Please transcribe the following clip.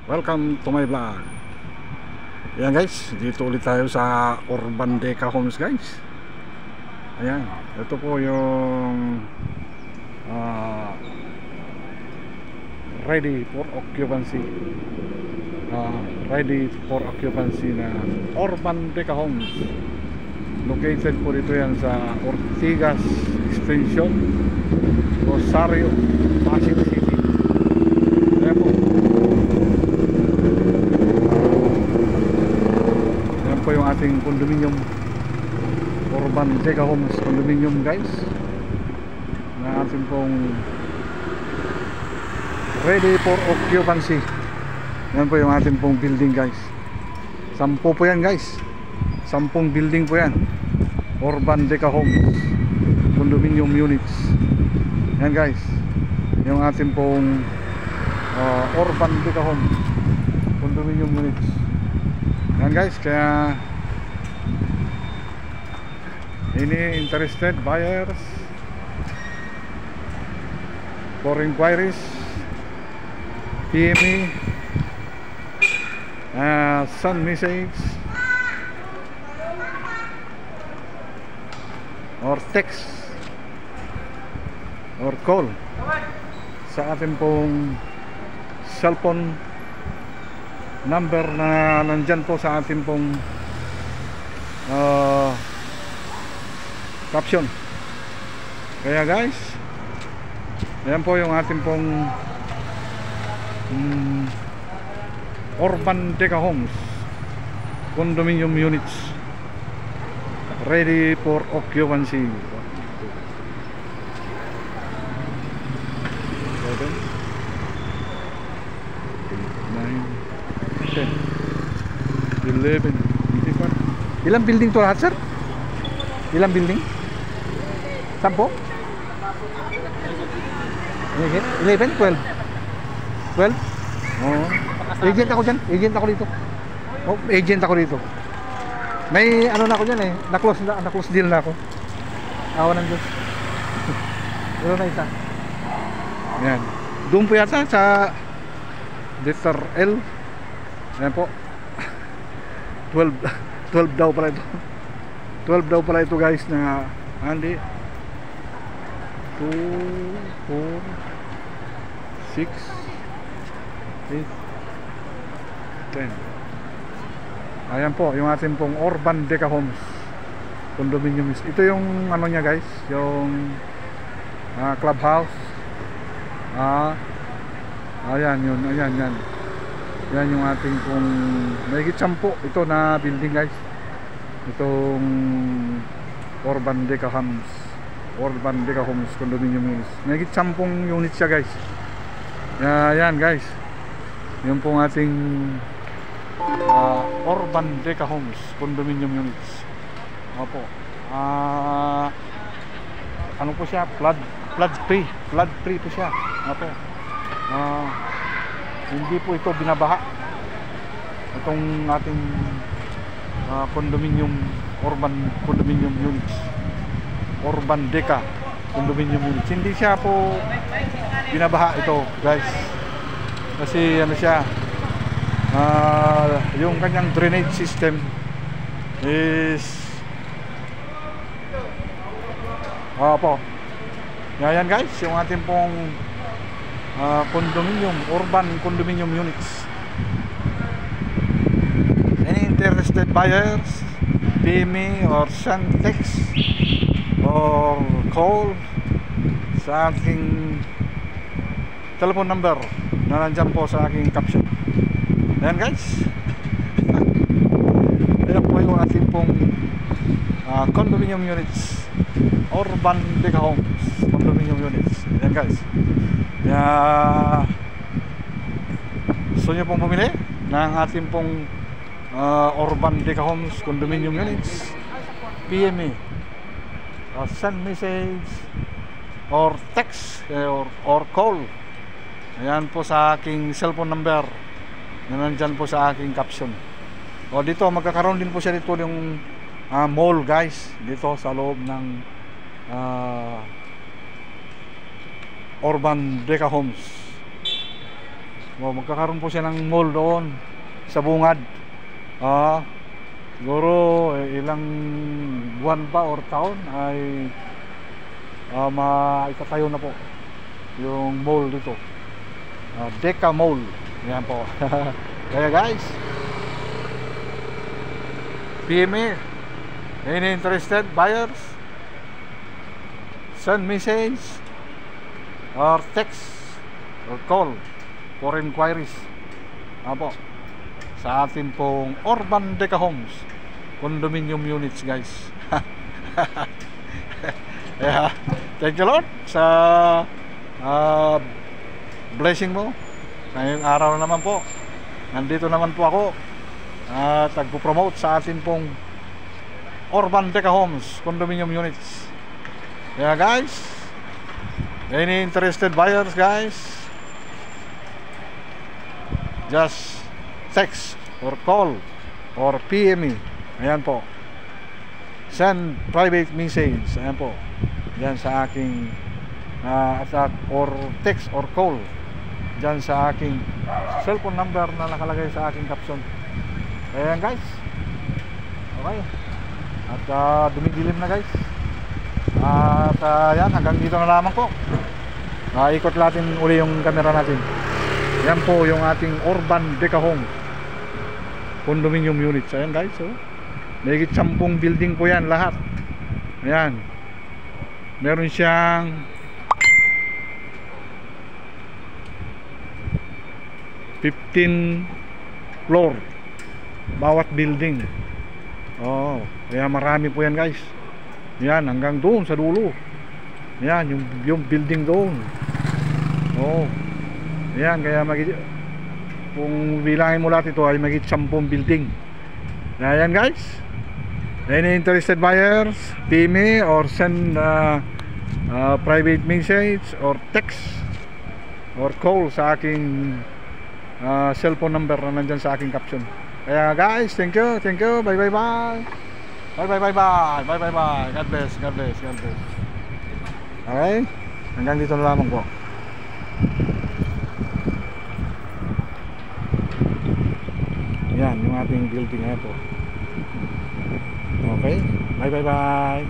Welcome to my vlog. Ayan guys, dito ulit tayo sa Urban Deca Homes guys. Ayan, ito po yung ready for occupancy na Urban Deca Homes. Located po dito yan sa Ortigas Extension, Rosario, Pasig City. Ayan po. Ayan po yung ating condominium, Urban Deca Homes condominium guys, na ating pong ready for occupancy. Ayan po yung ating pong building guys. 10 po yan guys, 10 building po yan, Urban Deca Homes condominium units. Yan guys, yung ating pong Urban Deca Homes condominium units. Yan guys, kaya any interested buyers for inquiries, PM me, send message or text or call sa ating pong cellphone number na nandyan po sa ating pong caption. Kaya guys, ayan po yung ating pong Urban Deca Homes condominium units ready for occupancy. 7, 8, 9, 10, 11, 24. Ilang building to lahat sir? Ilang building? 10? 11, 12? 12? Oo. Agent ako dyan. Agent ako dito. Oh, agent ako dito. May ano na ako dyan eh. Na-close deal na ako. Awa ng Diyos. Ito na isa. Ayan. Doon po yata sa letter L. Ayan po. 12 daw pala ito. 12 daw pala ito guys na Andy. 2, 4, 6, 8, 10. Ayan po yung ating pong Urban Deca Homes condominium. Ito yung ano niya guys, yung clubhouse. Ayan yun, ayan yan yung ating pong mahigit 10 ito na building guys, itong Urban Deca Homes condominium units. Mahigit 10 units siya guys. Ayan guys, yun pong ating Urban Deca Homes condominium units. Opo. Ano po siya? Flood free po siya. Opo. Hindi po ito binabaha. Itong ating condominium, Urban condominium units, Urban Deca condominium units. Hindi siya po binabaha ito guys. Kasi ano siya, yung kanyang drainage system is opo. Yan guys, yung ating pong condominium, Urban condominium units. Any interested buyers, PM me or send text or call sa aking telephone number na nandyan po sa aking caption. Ayan guys, ayan po yung ating pong condominium units, Urban Deca Homes condominium units. Ayan guys, gusto nyo pong bumili ng ating pong Urban Deca Homes condominium units, PM me, send message or text or call. Ayan po sa aking cellphone number na nandyan po sa aking caption. O dito magkakaroon din po siya dito yung mall guys, dito sa loob ng Urban Deca Homes magkakaroon po siya ng mall doon sa bungad. Siguro ilang buwan pa or taon ay maitatayo na po yung mall dito. Deca Mall. Yan po. Kaya guys, PMA, any interested buyers, send message or text or call for inquiries po sa atin pong Urban Deca Homes condominium units, guys. Yeah. Thank you Lord sa blessing mo. Ngayong araw naman po, nandito naman po ako at nagpo-promote sa atin pong Urban Deca Homes condominium units. Yeah guys, any interested buyers guys, just text or call or PM me. Ayan po, send private message. Ayan po, yan sa aking or text or call dyan sa aking cellphone number na nakalagay sa aking caption. Ayan guys, okay, at dumidilim na guys. At yan, hanggang dito na lamang po. Ikot natin uli yung camera natin. Yan po yung ating Urban Deca Home condominium units. Ayan guys, may 10 building po yan lahat. Ayan, meron siyang 15 floor bawat building. Kaya marami po yan guys. Yan, hanggang doon sa dulo. Yan, yung building doon. Yan, kaya kung bilangin mo lahat ito ay magiging 10 building. Ayan guys, any interested buyers, PM me or send private message or text or call sa aking cellphone number na nandyan sa aking caption. Kaya guys, thank you, bye bye bye. God bless. Okay, hanggang dito na lamang po. Yan yung ating building na po. Okay, bye bye.